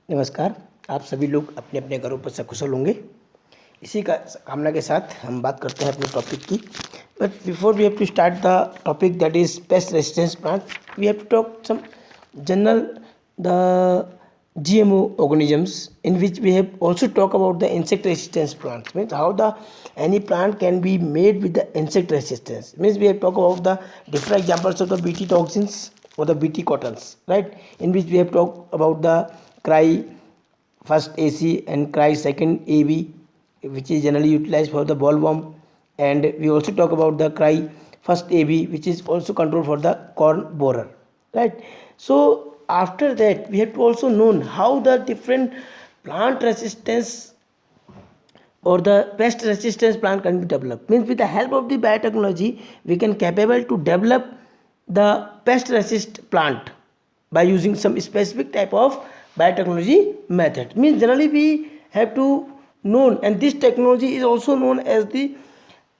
नमस्कार। आप सभी लोग अपने अपने घरों पर सकुशल होंगे, इसी का कामना के साथ हम बात करते हैं अपने टॉपिक की। But before we have to start the topic that is pest resistance plant, we have to talk some general the GMO organisms, in which we have also talk about the insect resistance plants, means how the any plant can be made with the insect resistance, means we have talk about the different examples of the BT toxins or the BT cottons, right, in which we have talked about the cry first AC and cry second AB, which is generally utilized for the bollworm, and we also talk about the cry first AB, which is also controlled for the corn borer, right. So after that we have to also know how the different plant resistance or the pest resistance plant can be developed, means with the help of the biotechnology we can capable to develop the pest resist plant by using some specific type of biotechnology method, means generally we have to know, and this technology is also known as the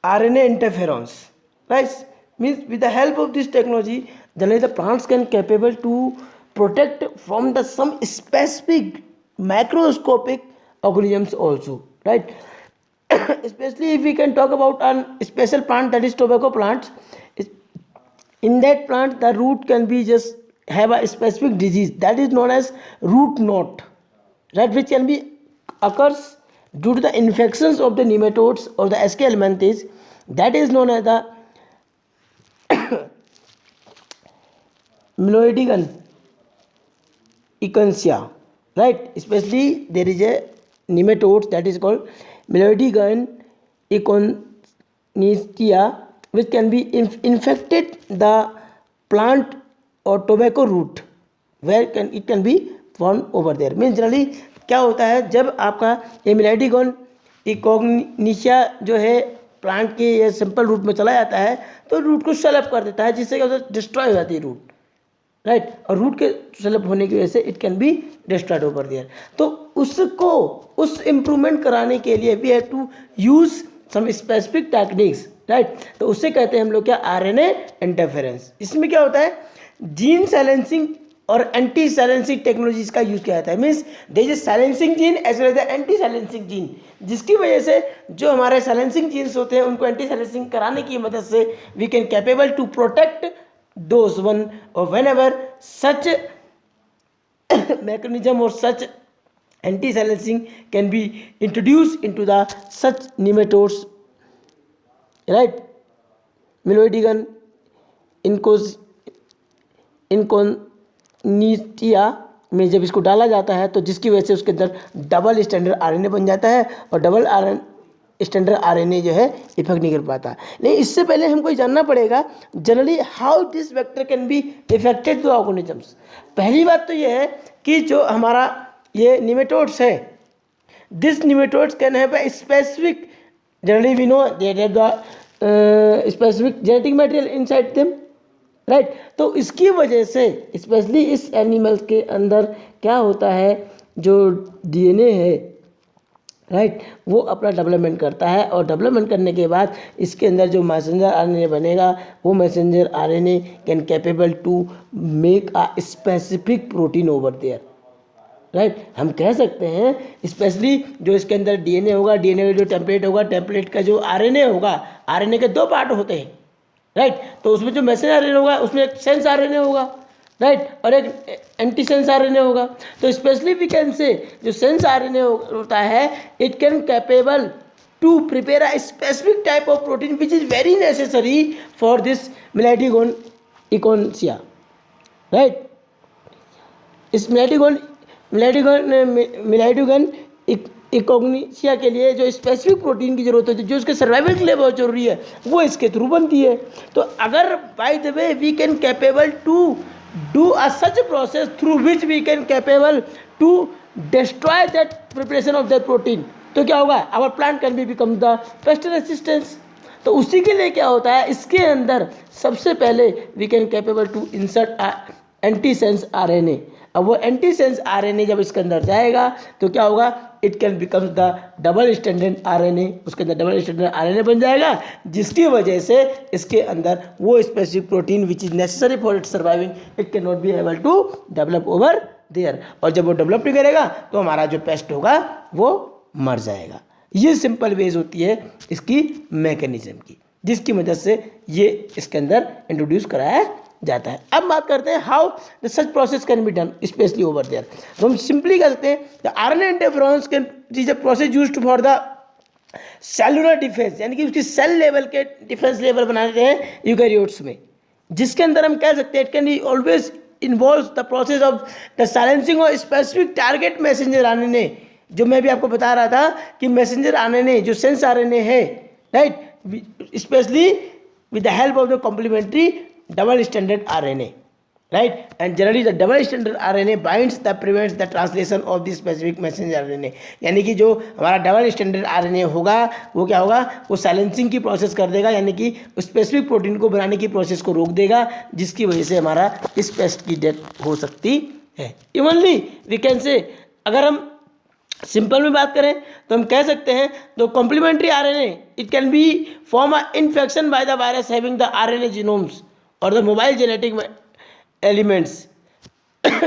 RNA interference, right, means with the help of this technology generally the plants can capable to protect from the some specific macroscopic organisms also, right. Especially if we can talk about a special plant that is tobacco plants. In that plant the root can be just have a specific disease that is known as root knot, right, which can be occurs due to the infections of the nematodes or the SK helminthes, that is known as the Meloidigan Echinacea, right. Especially there is a nematodes that is called Meloidigan Echinacea, which can be infected the plant or tobacco root, where it can be found over there, means generally क्या होता है जब आपका ये मिलाइडिगोन इकोग्निशिया जो है plant के ये सिंपल रूट में चला जाता है तो रूट को सेल कर देता है, जिससे क्या होता है डिस्ट्रॉय हो जाती है रूट, राइट, और रूट के सेल होने की वजह से it can be destroyed over there. तो उसको उस इम्प्रूवमेंट कराने के लिए we have to use some specific techniques, right. तो उससे कहते हैं हम लोग क्या, RNA इंटरफेरेंस। इसमें क्या होता है जीन साइलेंसिंग और एंटी साइलेंसिंग टेक्नोलॉजीज का यूज किया जाता है, means there is silencing gene as well as anti silencing gene, जिसकी वजह से जो हमारे साइलेंसिंग जीन्स होते हैं उनको एंटी साइलेंसिंग कराने की मदद से we can capable to protect those one or whenever such mechanism or such anti-silencing can be introduced into the such nematodes, right. Meloidigan Echinacea में जब इसको डाला जाता है तो जिसकी वजह से उसके अंदर डबल स्टैंडर्ड RNA बन जाता है और डबल स्टैंडर्ड RNA जो है इफेक्ट नहीं कर पाता। लेकिन इससे पहले हमको ये जानना पड़ेगा generally how this vector can be affected to organisms. पहली बात तो ये है कि जो हमारा ये निमेटोड्स है, this nematodes can have a specific, generally we know they have the specific genetic material inside them, right. तो इसकी वजह से स्पेशली इस एनिमल के अंदर क्या होता है, जो DNA है, राइट, वो अपना डेवलपमेंट करता है और डेवलपमेंट करने के बाद इसके अंदर जो मैसेंजर RNA बनेगा वो messenger RNA can capable to make a specific protein over there, right. हम कह सकते हैं स्पेशली जो इसके अंदर DNA होगा, DNA का जो टेम्पलेट होगा, टेम्पलेट का जो RNA होगा, RNA के दो पार्ट होते हैं, राइट। तो उसमें जो मैसेंजर RNA होगा उसमें एक सेंस RNA होगा, राइट, और एक एंटी सेंस RNA होगा। तो स्पेशली वी कैन से जो सेंस RNA होता है it can capable to prepare a specific type of protein which is very necessary for this Meloidogyne incognita, right. इस मिलाइडिगोन इकोग्निशिया के लिए जो स्पेसिफिक प्रोटीन की जरूरत होती है, जो उसके सर्वाइवल के लिए बहुत जरूरी है, वो इसके थ्रू बनती है। तो अगर by the way we can capable to do a such process through which we can capable to destroy that preparation of that protein, तो क्या होगा, our plant can be become the pest resistance। तो उसी के लिए क्या होता है, इसके अंदर सबसे पहले we can capable to insert a antisense RNA। अब वो एंटीसेंस RNA जब इसके अंदर जाएगा तो क्या होगा, it can become the double standard RNA, उसके अंदर डबल स्टैंडर्ड RNA बन जाएगा, जिसकी वजह से इसके अंदर वो specific protein which is necessary for it surviving it can not be able to develop over there, और जब वो डेवलप नहीं करेगा तो हमारा जो पेस्ट होगा वो मर जाएगा। ये सिंपल वेज होती है इसकी मैकेनिज्म की, जिसकी मदद से ये इसके अंदर इंट्रोड्यूस कराया जाता है। अब बात करते हैं how the such process can be done specially over there. तो हम सिंपली कह सकते हैं the RNA interference can is a process used for the cellular defence, यानी कि उसकी सेल लेवल के डिफेंस लेवल बनाते हैं यूकैरियोट्स में, जिसके अंदर हम कह सकते हैं it can always involve the process of the silencing of specific target messenger RNA. जो मैं भी आपको बता रहा था कि मैसेंजर आरएनए जो सेंस आरएनए है, right, specially with the help of the complementary double standard RNA, right, and generally the double standard RNA binds the prevents the translation of the specific messenger RNA। यानी कि जो हमारा double standard RNA होगा वो क्या होगा, वो silencing की प्रोसेस कर देगा, यानी कि स्पेसिफिक प्रोटीन को बनाने की प्रोसेस को रोक देगा, जिसकी वजह से हमारा इस पेस्ट की डेथ हो सकती है। इवनली वी कैन से, अगर हम सिंपल में बात करें तो हम कह सकते हैं the complementary RNA it can be form a infection by the virus having the RNA genomes और the mobile genetic elements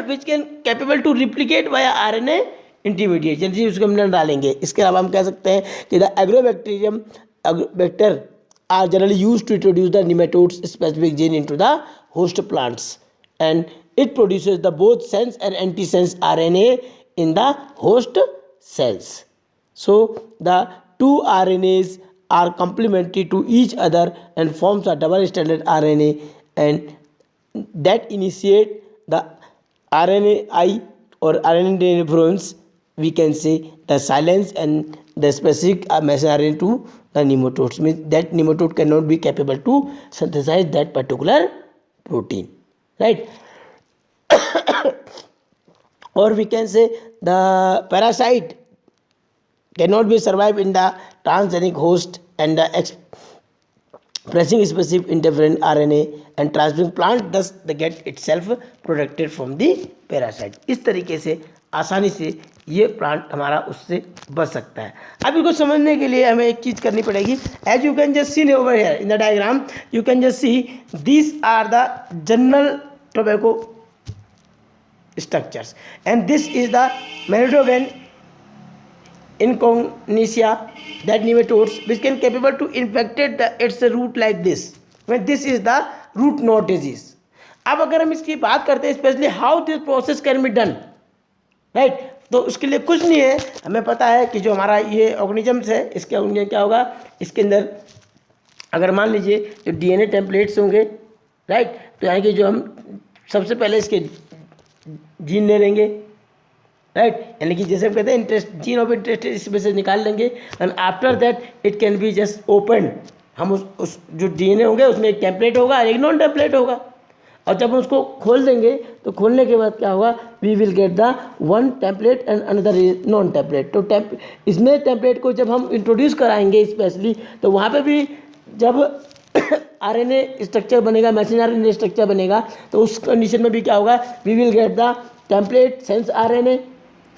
which can capable to replicate via RNA intermediate, जैसे उसको हम डालेंगे। इसके अलावा हम कह सकते हैं कि the agrobacterium vector are generally used to introduce the nematodes specific gene into the host plants and it produces the both sense and antisense RNA in the host cells. So the two RNAs are complementary to each other and forms a double stranded RNA and that initiate the RNAi or RNA interference, we can say the silence and the specific messenger RNA to the nematodes, means that nematode cannot be capable to synthesize that particular protein, right? Or we can say the parasite cannot be survive in the transgenic host and the expressing specific interferent RNA and transferring plant thus they get itself protected from the parasite। इस तरीके से आसानी से ये plant हमारा उससे बच सकता है। अब इसको समझने के लिए हमें एक चीज़ करनी पड़ेगी। As you can just see over here in the diagram, you can just see these are the general tobacco structures and this is the Merodogan incognitia that nematodes which can capable to infected its root like this when this is the root knot disease। अब अगर हम इसकी बात करते हैं specially how this process can be done, right, तो उसके लिए कुछ नहीं है, हमें पता है कि जो हमारा ये ऑर्गेनिजम्स है इसके अंदर क्या होगा, इसके अंदर अगर मान लीजिए जो डीएनए टेम्पलेट्स होंगे, राइट, तो यानी कि जो हम सबसे पहले इसके जीन ले लेंगे, राइट, यानी कि जैसे हम कहते हैं इंटरेस्ट, जीन ऑफ इंटरेस्ट इसमें से निकाल लेंगे and after that it can be just open. हम उस जो डीएनए होंगे उसमें एक टेम्पलेट होगा और एक नॉन टेम्पलेट होगा, और जब हम उसको खोल देंगे तो खोलने के बाद क्या होगा, we will get the one template and another non template. तो इसमें टेम्पलेट को जब हम इंट्रोड्यूस कराएंगे स्पेशली, तो वहाँ पे भी जब आरएनए स्ट्रक्चर बनेगा, मैसेंजर आरएनए स्ट्रक्चर बनेगा, तो उस कंडीशन में भी क्या होगा, we will get the template sense RNA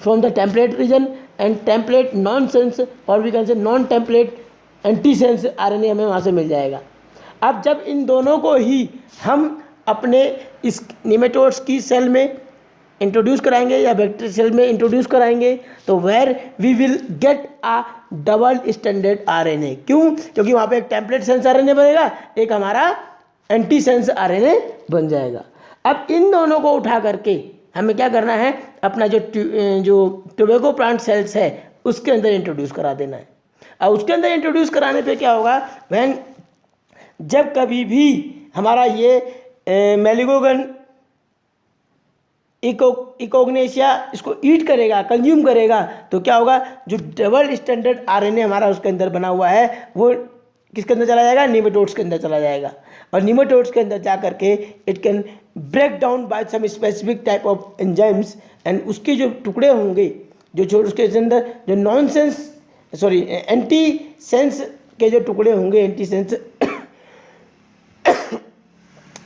from the template region and template non sense और we can say non template antisense RNA हमें वहाँ से मिल जाएगा। अब जब इन दोनों को ही हम अपने इस निमेटोड्स की सेल में इंट्रोड्यूस कराएंगे या बैक्टीरिया सेल में इंट्रोड्यूस कराएंगे, तो where we will get a double standard RNA. क्यों? क्योंकि वहाँ पे एक टेम्पलेट सेंस आरएनए बनेगा, एक हमारा एंटी सेंस आरएनए बन जाएगा। अब इन दोनों को उठा करके हमें क्या करना है, अपना जो टोबैको प्लांट सेल्स है उसके अंदर इंट्रोड्यूस करा देना है। और उसके अंदर इंट्रोड्यूस कराने पे क्या होगा, वैन जब कभी भी हमारा ये मेलिगोगन इकोग्नेशिया इसको ईट करेगा, कंज्यूम करेगा, तो क्या होगा, जो डबल स्टैंडर्ड आरएनए हमारा उसके अंदर बना हुआ है वो किसके अंदर चला जाएगा, निमेटोड्स के अंदर चला जाएगा। और निमेटोड्स के अंदर जा करके it can break down by some specific type of enzymes and उसके जो टुकड़े होंगे जो उसके अंदर जो non sense sorry anti sense के जो टुकड़े होंगे, एंटी सेंस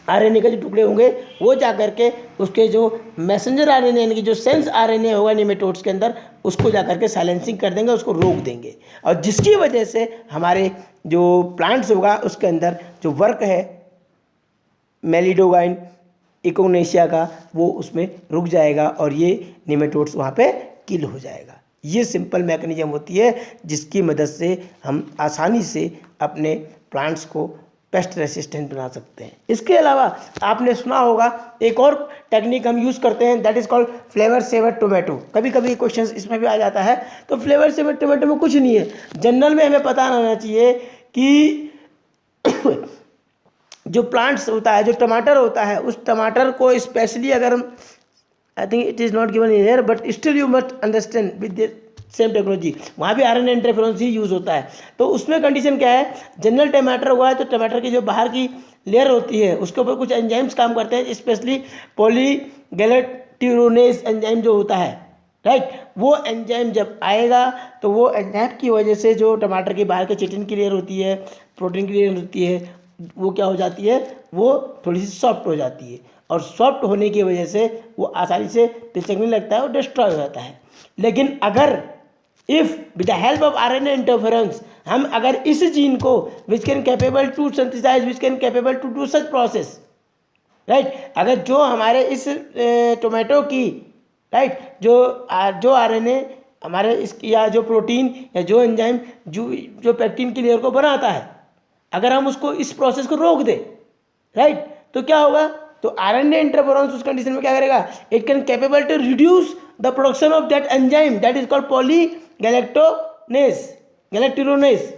आरएनए के जो टुकड़े होंगे वो जा करके उसके जो मैसेंजर आरएनए यानी कि जो सेंस आरएनए होगा निमेटोड्स के अंदर उसको जा करके साइलेंसिंग कर देंगे, उसको रोक देंगे। और जिसकी वजह से हमारे जो प्लांट्स होगा उसके अंदर जो वर्क है मेलिडोगाइन इकोनेशिया का वो उसमें रुक जाएगा और ये निमेटोड्स वहाँ पे किल हो जाएगा। ये सिंपल मैकेनिज्म होती है जिसकी मदद से हम आसानी से अपने प्लांट्स को पेस्ट रेसिस्टेंट बना सकते हैं। इसके अलावा आपने सुना होगा एक और टेक्निक हम यूज़ करते हैं, that is called flavour saver tomato. कभी कभी क्वेश्चन इसमें भी आ जाता है। तो फ्लेवर सेवर टोमेटो में कुछ नहीं है, जनरल में हमें पता रहना चाहिए कि जो प्लांट्स होता है, जो टमाटर होता है, उस टमाटर को स्पेशली अगर हम, I think it is not given in here but still you must understand with same technology, वहाँ भी आरएनए इंटरफेरेंस ही यूज़ होता है। तो उसमें कंडीशन क्या है, जनरल टमाटर हुआ है तो टमाटर की जो बाहर की लेयर होती है उसके ऊपर कुछ एंजाइम्स काम करते हैं, स्पेशली पॉलीगैलेक्टोरोनेज एंजाइम जो होता है, राइट। वो एंजाइम जब आएगा तो वो एंजाइम की वजह से जो टमाटर की बाहर की चिटिन की लेयर होती है, प्रोटीन की लेयर होती है, वो क्या हो जाती है, वो थोड़ी सी सॉफ्ट हो जाती है और सॉफ्ट होने की वजह से वो आसानी से पिचकने लगता है और डिस्ट्रॉय हो जाता है। लेकिन अगर if with the help of RNA interference हम अगर इस जीन को which can capable to synthesise, which can capable to do such process, right, अगर जो हमारे इस टोमेटो की, राइट, जो आरएनए हमारे इस या जो प्रोटीन या जो एंजाइम जो पेक्टिन की लेयर को बनाता है, अगर हम उसको इस प्रोसेस को रोक दें, राइट, तो क्या होगा, तो आरएनए इंटरफेरेंस उस कंडीशन में क्या करेगा, it can capable to reduce the production of that enzyme that is called galacturonase,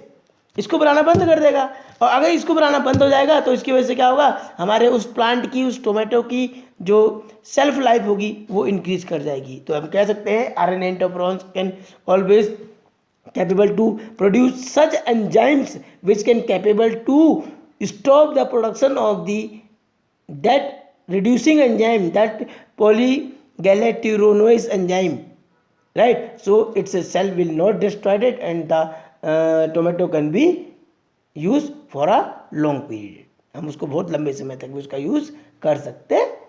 इसको बनाना बंद कर देगा। और अगर इसको बनाना बंद हो जाएगा तो इसकी वजह से क्या होगा, हमारे उस प्लांट की, उस टोमेटो की जो सेल्फ लाइफ होगी वो इंक्रीज कर जाएगी। तो हम कह सकते हैं RNA interference can always capable to produce such enzymes which can capable to stop the production of the that reducing enzyme, that polygalacturonase enzyme, right. So its cell will not destroy it and the tomato can be used for a long period, हम उसको बहुत लंबे समय तक भी उसका use कर सकते हैं।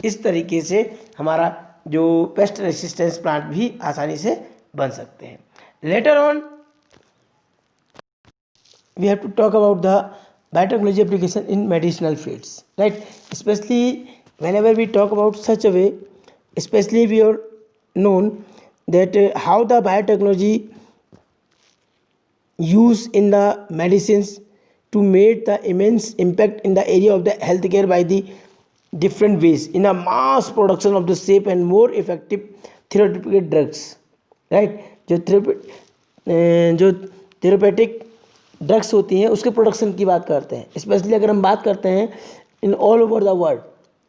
इस तरीके से हमारा जो पेस्ट रेसिस्टेंस प्लांट भी आसानी से बन सकते हैं। Later on we have to talk about the biotechnology application in medicinal fields, right, specially whenever we talk about such a way, especially we are known that how the biotechnology used in the medicines to make the immense impact in the area of the healthcare by the different ways in a mass production of the safe and more effective therapeutic drugs, right. जो therapeutic drugs होती हैं उसके production की बात करते हैं, specially अगर हम बात करते हैं in all over the world,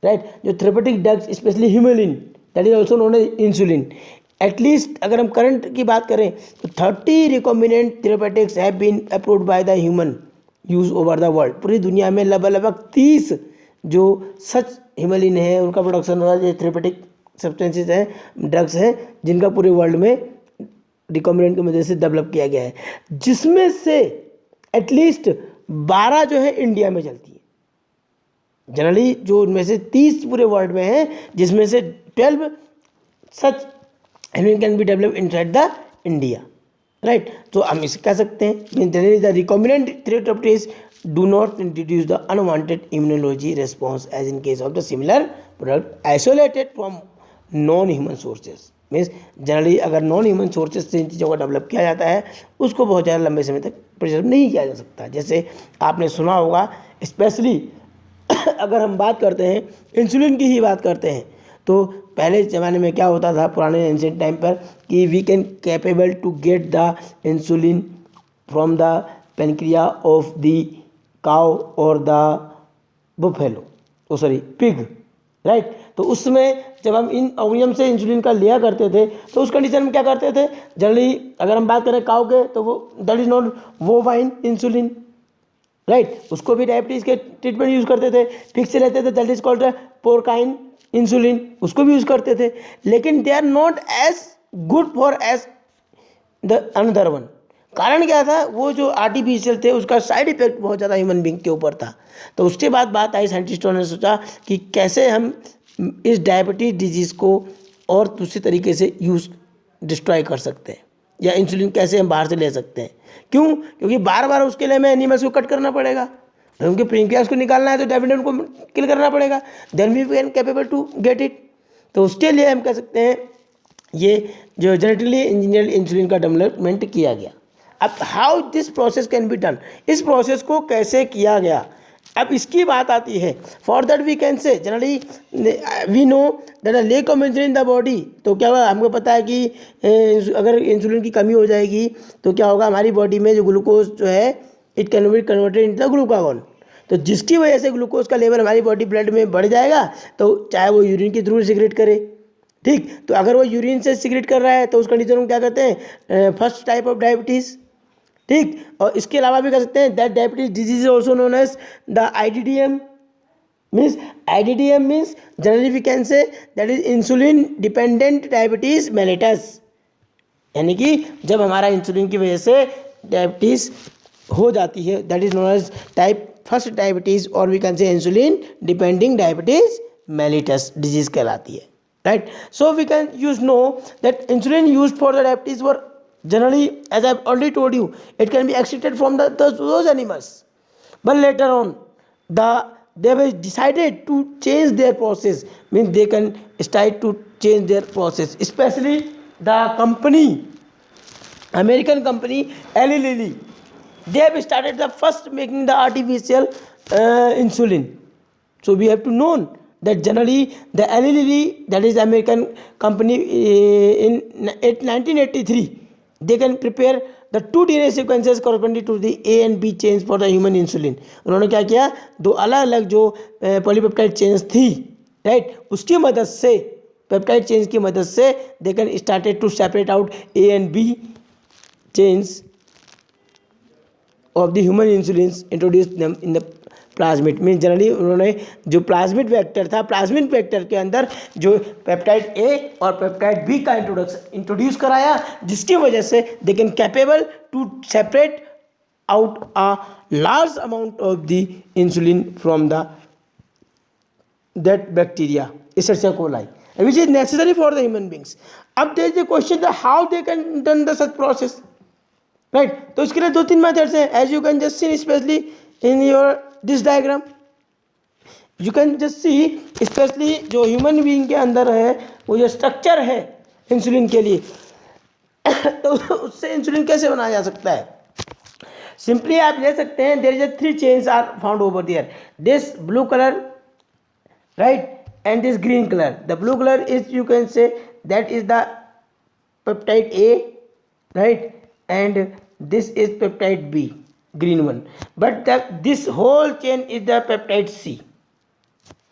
right, जो therapeutic drugs specially Humulin that is also known as insulin, at least अगर हम करंट की बात करें तो 30 recombinant therapeutics have been approved by the human use over the world. पूरी दुनिया में लगभग 30 जो सच ह्यूमेलिन है उनका प्रोडक्शन हो रहा है, थेरेपेटिक सब्सटेंसेस हैं, ड्रग्स हैं जिनका पूरे वर्ल्ड में रिकॉम्बिनेंट की मदद से डेवलप किया गया है, जिसमें से एटलीस्ट 12 जो है इंडिया में चलती है। जनरली जो उनमें से 30 पूरे वर्ल्ड में हैं, जिसमें से 12 such can be develop inside the India, right. तो हम इसे कह सकते हैं generally the recombinant therapeutics do not introduce the unwanted immunology response as in case of the similar product isolated from non-human sources। Means generally अगर non human sources से इन चीज़ों को डेवलप किया जाता है उसको बहुत ज़्यादा लंबे समय तक प्रिजर्व नहीं किया जा सकता। जैसे आपने सुना होगा, स्पेशली अगर हम बात करते हैं इंसुलिन की ही बात करते हैं, तो पहले ज़माने में क्या होता था पुराने एंशिएंट टाइम पर कि we can capable to get the insulin from the pancreas of the cow और द बुफेलो पिग, राइट। तो उसमें जब हम इन ऑर्गेनिज्म से इंसुलिन का लिया करते थे तो उस कंडीशन में क्या करते थे, जनरली अगर हम बात करें काउ के तो वो that is not bovine insulin, right, उसको भी डायबिटीज़ के ट्रीटमेंट यूज़ करते थे। पिग से लेते थे that is called porcine insulin, उसको भी यूज़ करते थे, लेकिन they are not as good for as the another one. कारण क्या था, वो जो आर्टिफिशियल थे उसका साइड इफेक्ट बहुत ज़्यादा ह्यूमन बींग के ऊपर था। तो उसके बाद बात आई, साइंटिस्टों ने सोचा कि कैसे हम इस डायबिटीज़ डिजीज़ को और दूसरे तरीके से डिस्ट्रॉय कर सकते हैं। या इंसुलिन कैसे हम बाहर से ले सकते हैं। क्यों? क्योंकि बार बार उसके लिए हमें एनिमल्स को कट करना पड़ेगा, उनके पेनक्रियास को निकालना है तो डेफिनेटली उनको किल करना पड़ेगा, then we can capable to get it. तो उसके लिए हम कह सकते हैं ये जो जेनेटिकली इंजीनियर्ड इंसुलिन का डेवलपमेंट किया गया। अब how this process can be done, इस प्रोसेस को कैसे किया गया, अब इसकी बात आती है। For that we can say generally we know that a lack of insulin in the body, तो क्या हुआ, हमको पता है कि अगर इंसुलिन की कमी हो जाएगी तो क्या होगा, हमारी बॉडी में जो ग्लूकोज जो है it can be converted in the glucagon, तो जिसकी वजह से ग्लूकोज का लेवल हमारी बॉडी ब्लड में बढ़ जाएगा, तो चाहे वो यूरिन के थ्रू सिगरेट करे, ठीक, तो अगर वो यूरिन से सिगरेट कर रहा है तो उस कंडीशन में क्या कहते हैं, फर्स्ट टाइप ऑफ डायबिटीज़, ठीक। और इसके अलावा भी कह सकते हैं that diabetes disease also known as the IDDM, means IDDM means generally we can say that is insulin dependent diabetes mellitus, यानी कि जब हमारा इंसुलिन की वजह से डायबिटीज़ हो जाती है that is known as type first diabetes, और we can say insulin depending diabetes mellitus disease कहलाती है, राइट। So we can use know that insulin used for the diabetes were generally, as I've already told you, it can be extracted from those animals, but later on they were decided to change their process, means they can start to change their process, especially the company, American company Eli Lilly, they have started the first making the artificial insulin. So we have to know that generally the Eli Lilly, that is American company, in 1983 they can prepare the 2 DNA sequences corresponding to the A and B chains for the human insulin. उन्होंने क्या किया, 2 अलग अलग जो polypeptide chains थी, right, उसकी मदद से, पेप्टाइड चेन्स की मदद से they can started to separate out A and B chains of the human insulins, introduced them in the plasmid, mean generally उन्होंने जो प्लाज्मिड वेक्टर था, प्लाज्मिड वेक्टर के अंदर जो पेप्टाइड ए और पेप्टाइड बी का इंट्रोड्यूस कराया, जिसकी वजह से they can capable to separate out a large amount of the insulin from the that bacteria Escherichia coli, which is necessary for the human beings. अब there is a question that how they can done the such process, right? तो इसके लिए 2-3 methods हैं, as you can just see especially in your this diagram, you can just see especially जो human being के अंदर है वो जो स्ट्रक्चर है इंसुलिन के लिए तो उससे इंसुलिन कैसे बनाया जा सकता है। सिंपली आप ले सकते हैं, there is 3 chains are found over there, this blue colour, right, and this green color. The blue color is, you can say, that is the peptide A, right, and this is peptide B, green one, but this whole chain is the peptide C,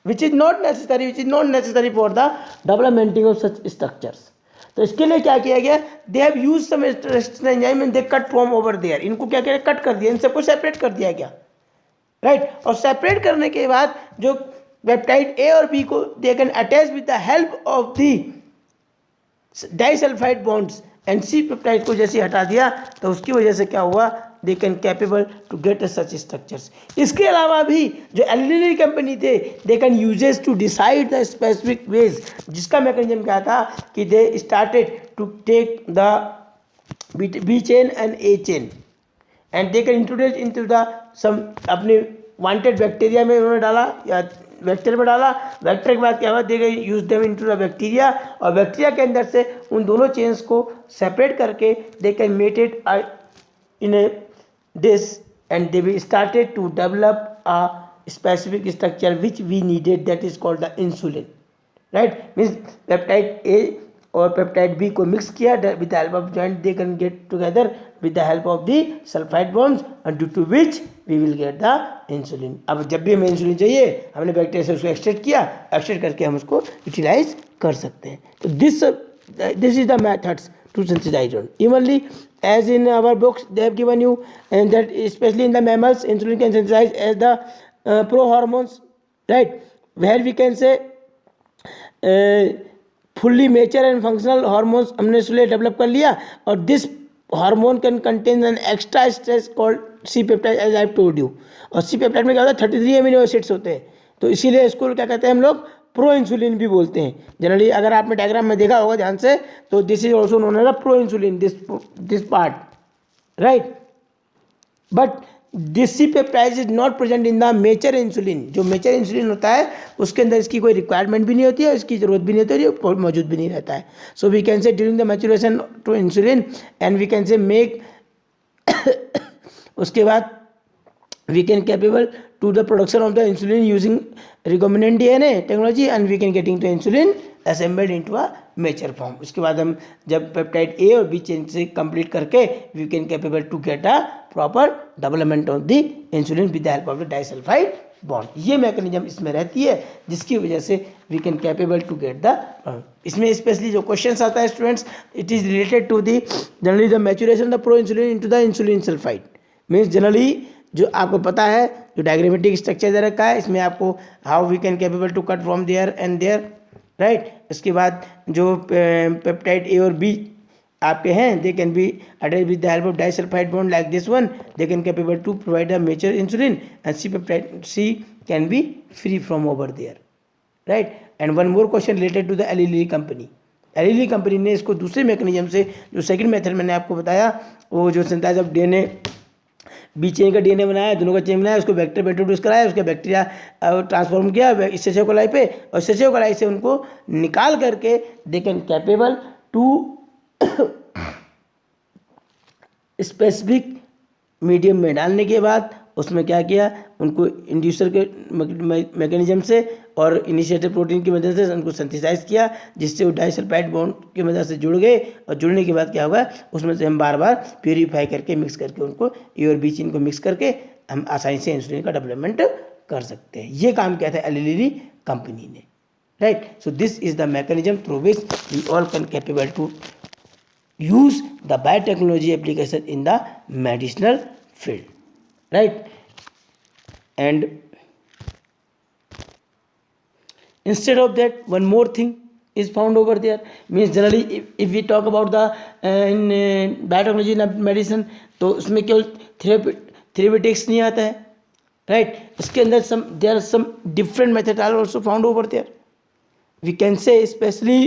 which is not necessary for the development of such structures. तो इसके लिए क्या किया गया, they have use some enzyme and they cut from over there, इनको क्या किया, cut कर दिया, इन सबको सेपरेट कर दिया गया, राइट, और सेपरेट करने के बाद जो पेप्टाइड ए और बी को they can attach with the help of the disulphide bonds, and C peptide को जैसे हटा दिया तो उसकी वजह से क्या हुआ, they can capable to get such structures. इसके अलावा भी जो एलिली कंपनी थे, they can uses to decide the specific ways, जिसका मैकेनिज्म क्या था कि they started to take the B chain and A chain and they can introduce into the some अपने वांटेड बैक्टीरिया में उन्होंने डाला या वेक्टर में डाला, वेक्टर के बाद क्या हुआ, they use them into the bacteria, और बैक्टीरिया के अंदर से उन दोनों चेन्स को सेपरेट करके they can made it in a this and they we started to develop a specific structure which we needed, that is called the insulin, right, means peptide A और peptide B को mix किया with the help of joint, they can get together with the help of the sulphide bonds and due to which we will get the insulin. अब जब भी हमें insulin चाहिए, हमने bacteria से उसको एक्सट्रैक्ट किया, एक्सट्रैक्ट करके हम उसको यूटिलाइज कर सकते हैं। तो this is the methods to synthesize evenly as in our books they have given you, and that specially in the mammals insulin can synthesize as the prohormones, right, where we can say fully mature and functional hormones हमने इसलिए develop कर लिया, और this hormone can contain an extra stress called C peptide as I told you, और C peptide में क्या होता है 33 एमिनो एसिड्स होते हैं, तो इसीलिए इसको क्या कहते हैं हम लोग प्रो इंसुलिन भी बोलते हैं जनरली। अगर आपने डायग्राम में देखा होगा ध्यान से, तो this is also known as a proinsulin, this part, right. But this C peptide is not present in the mature insulin. जो मेचर इंसुलिन होता है उसके अंदर इसकी कोई रिक्वायरमेंट भी नहीं होती है, इसकी जरूरत भी नहीं होती है, और मौजूद भी नहीं रहता है। So we can say during the maturation to insulin and we can say make उसके बाद we can capable to the production of the insulin using recombinant DNA technology and we can getting to insulin assembled into a mature form। उसके बाद हम जब peptide A और B chain से complete करके we can capable to get a proper development of the insulin with the help of the disulfide bond। ये mechanism इसमें रहती है जिसकी वजह से we can capable to get the इसमें स्पेशली जो क्वेश्चन आता है students, it is related to the generally the maturation the proinsulin into the insulin sulphide. Means generally जो आपको पता है जो डायग्रामेटिक स्ट्रक्चर दे रखा है, इसमें आपको how we can capable to cut from there and there, right. इसके बाद जो पेप्टाइड ए और बी आपके हैं, they can be attach with the help of disulphide bond like this one, they can capable to provide a mature insulin and C peptide C can be free from over there, right. And one more question related to the Eli Lilly company. Eli Lilly company ने इसको दूसरे mechanism से, जो second method मैंने आपको बताया, वो जो synthesis of DNA, B chain का डीएनए बनाया, दोनों का चेन बनाया, उसको बैक्टीरिया में इंट्रोड्यूस कराया, उसका बैक्टीरिया ट्रांसफॉर्म किया सेचियो कोलाई पे, और सेचियो कोलाई से उनको निकाल करके they can capable to specific medium में डालने के बाद उसमें क्या किया, उनको इंड्यूसर के मैकेनिज्म से और इनिशिएटर प्रोटीन की मदद से उनको सिंथेसाइज किया, जिससे वो डाइसल्फाइड बॉन्ड की मदद से जुड़ गए, और जुड़ने के बाद क्या होगा, उसमें से हम बार बार प्यूरीफाई करके मिक्स करके उनको ए और बी चेन को मिक्स करके हम आसानी से इंसुलिन का डेवलपमेंट कर सकते हैं। ये काम किया था एली लिली कंपनी ने, right. So this is the mechanism through which we all can capable to use the biotechnology application in the medicinal field, right। And instead of that, one more thing is found over there, means generally if we talk about the in biotechnology in medicine, तो उसमें केवल therapeutics नहीं आता है, right। इसके अंदर there are some different methods are also found over there। We can say especially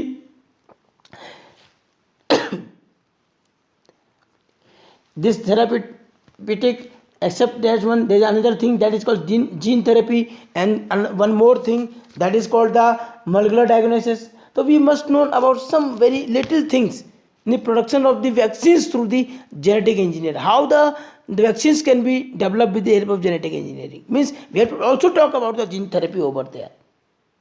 this therapeutic, except there's another thing that is called gene therapy, and one more thing that is called the molecular diagnosis। So we must know about some very little things in the production of the vaccines through the genetic engineer, how the vaccines can be developed with the help of genetic engineering, means we have to also talk about the gene therapy over there,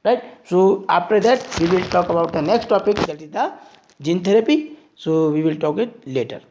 right। So after that we will talk about the next topic, that is the gene therapy, so we will talk it later।